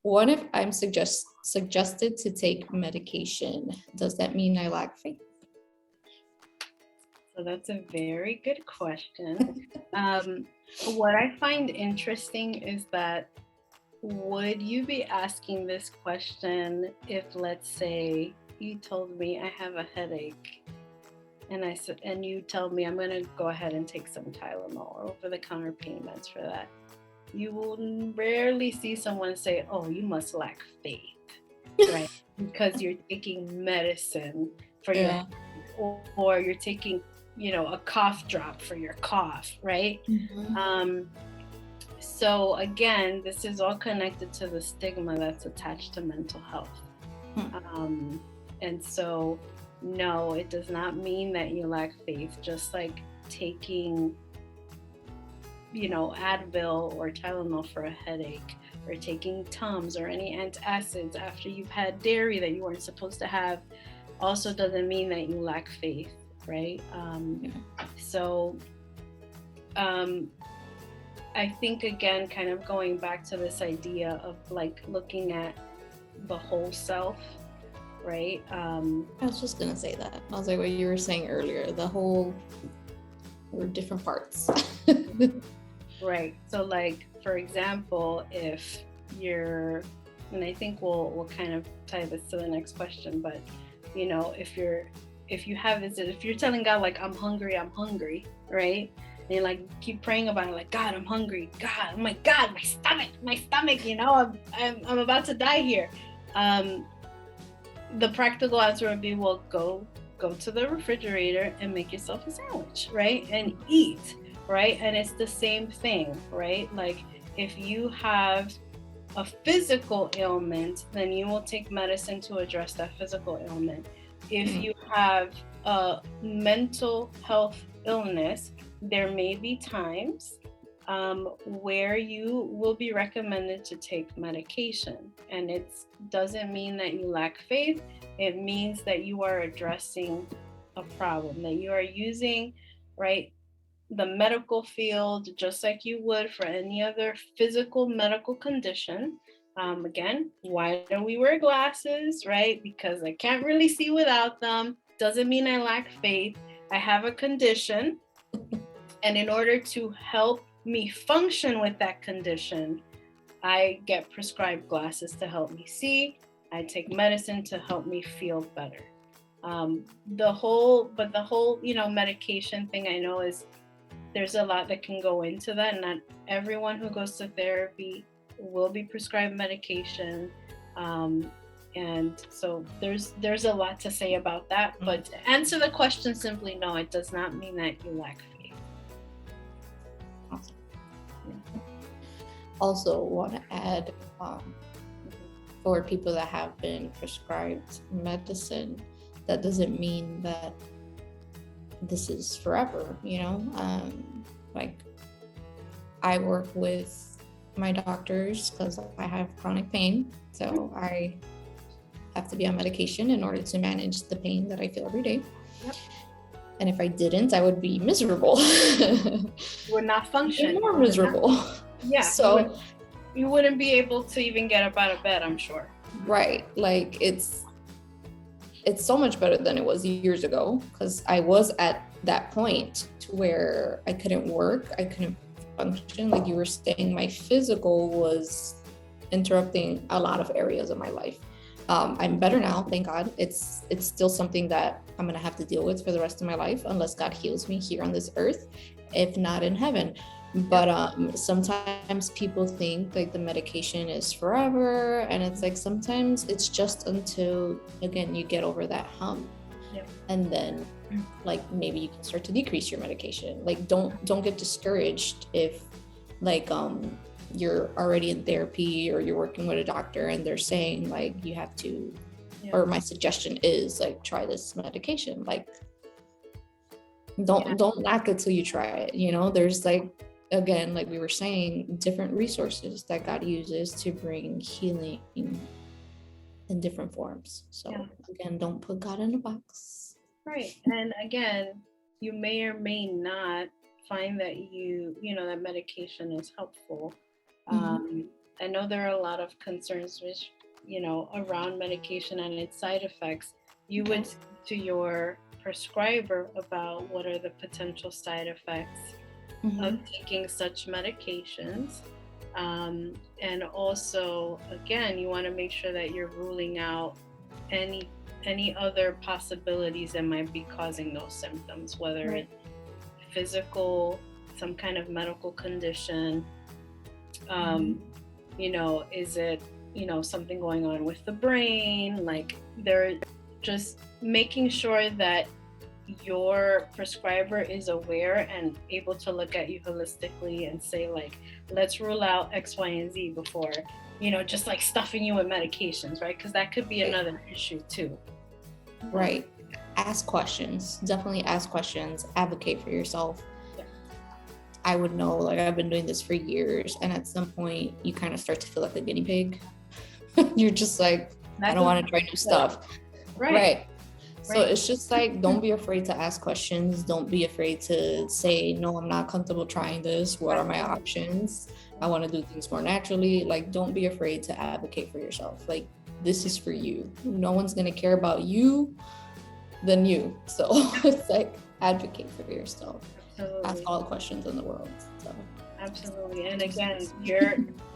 What if I'm suggested to take medication? Does that mean I lack faith? So that's a very good question. What I find interesting is that would you be asking this question if, let's say, you told me I have a headache, and I said, and you tell me I'm going to go ahead and take some Tylenol or over-the-counter pain meds for that? You will rarely see someone say, "Oh, you must lack faith," right? Because you're taking medicine for your Yeah. headache, or you're taking, a cough drop for your cough, right? Mhm. Um, so again, this is all connected to the stigma that's attached to mental health. Hmm. Um, and so, no, it does not mean that you lack faith. Just like taking, Advil or Tylenol for a headache, or taking Tums or any antacids after you've had dairy that you weren't supposed to have, also doesn't mean that you lack faith, right? Yeah. So, um, I think, again, kind of going back to this idea of like looking at the whole self, right? I was just gonna say that. I was like what you were saying earlier, the whole or different parts. Right. So, like, for example, if you're, and I think we'll kind of tie this to the next question, but if you have this, if you're telling God like I'm hungry, right? And you like keep praying about it, like, God, I'm hungry. God, oh my God, my stomach. I'm about to die here. Um, the practical answer would be, well, go to the refrigerator and make yourself a sandwich, right? And eat, right? And it's the same thing, right? Like, if you have a physical ailment, then you will take medicine to address that physical ailment. If Hmm. you have a mental health illness, there may be times where you will be recommended to take medication. And it doesn't mean that you lack faith. It means that you are addressing a problem, that you are using, right, the medical field just like you would for any other physical medical condition. Again, why do we wear glasses, right? Because I can't really see without them. Doesn't mean I lack faith. I have a condition, and in order to help me function with that condition, I get prescribed glasses to help me see. I take medicine to help me feel better. The whole medication thing, I know, is there's a lot that can go into that. Not everyone who goes to therapy will be prescribed medication. Um, and so there's a lot to say about that. But to answer the question simply, no, it does not mean that you lack faith. Awesome. Also, want to add for people that have been prescribed medicine, that doesn't mean that this is forever, like I work with my doctors because I have chronic pain, so I have to be on medication in order to manage the pain that I feel every day. Yep. And if I didn't, I would be miserable. Would not function. More miserable. Yeah. So you wouldn't be able to even get up out of bed, I'm sure. Right. Like it's so much better than it was years ago, because I was at that point to where I couldn't work, I couldn't function. Like you were saying, my physical was interrupting a lot of areas of my life. I'm better now, thank God. It's still something that I'm gonna have to deal with for the rest of my life, unless God heals me here on this earth, if not in heaven. But sometimes people think like the medication is forever, and it's like sometimes it's just until, again, you get over that hump. Yep. And then like maybe you can start to decrease your medication. Like don't get discouraged if like you're already in therapy or you're working with a doctor and they're saying like you have to, or my suggestion is like try this medication. Like don't lack it till you try it. There's like, again, like we were saying, different resources that God uses to bring healing in different forms. So again, don't put God in a box. Right. And again, you may or may not find that that medication is helpful. I know there are a lot of concerns which, around medication and its side effects. You would speak to your prescriber about what are the potential side effects of taking such medications. And also, again, you want to make sure that you're ruling out any other possibilities that might be causing those symptoms, whether it's physical, some kind of medical condition, is it, something going on with the brain? Like, they're just making sure that your prescriber is aware and able to look at you holistically and say, like, let's rule out X, Y, and Z before, just like stuffing you with medications, right? Because that could be another issue too. Right. Ask questions. Definitely ask questions. Advocate for yourself. Yeah. I would know, like, I've been doing this for years, and at some point you kind of start to feel like a guinea pig. You're just like, I don't want to try new stuff. Right. So it's just like, don't be afraid to ask questions. Don't be afraid to say, no, I'm not comfortable trying this. What are my options? I want to do things more naturally. Like, don't be afraid to advocate for yourself. Like, this is for you. No one's going to care about you than you. So it's like, advocate for yourself. Absolutely. Ask all the questions in the world. So. Absolutely. And again,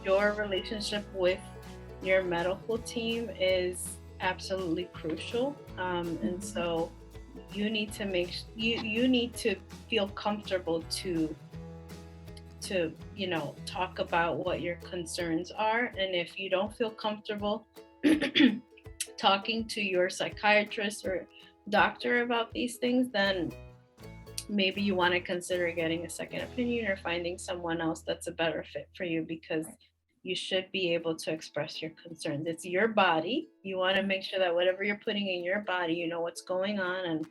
your relationship with your medical team is absolutely crucial. And so you need to you need to feel comfortable to talk about what your concerns are. And if you don't feel comfortable talking to your psychiatrist or doctor about these things, then maybe you want to consider getting a second opinion or finding someone else that's a better fit for you, because you should be able to express your concerns. It's your body. You want to make sure that whatever you're putting in your body, you know what's going on, and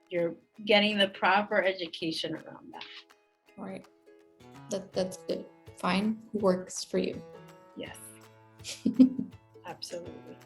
you're getting the proper education around that. Right. That's good. Find who works for you. Yes. Absolutely.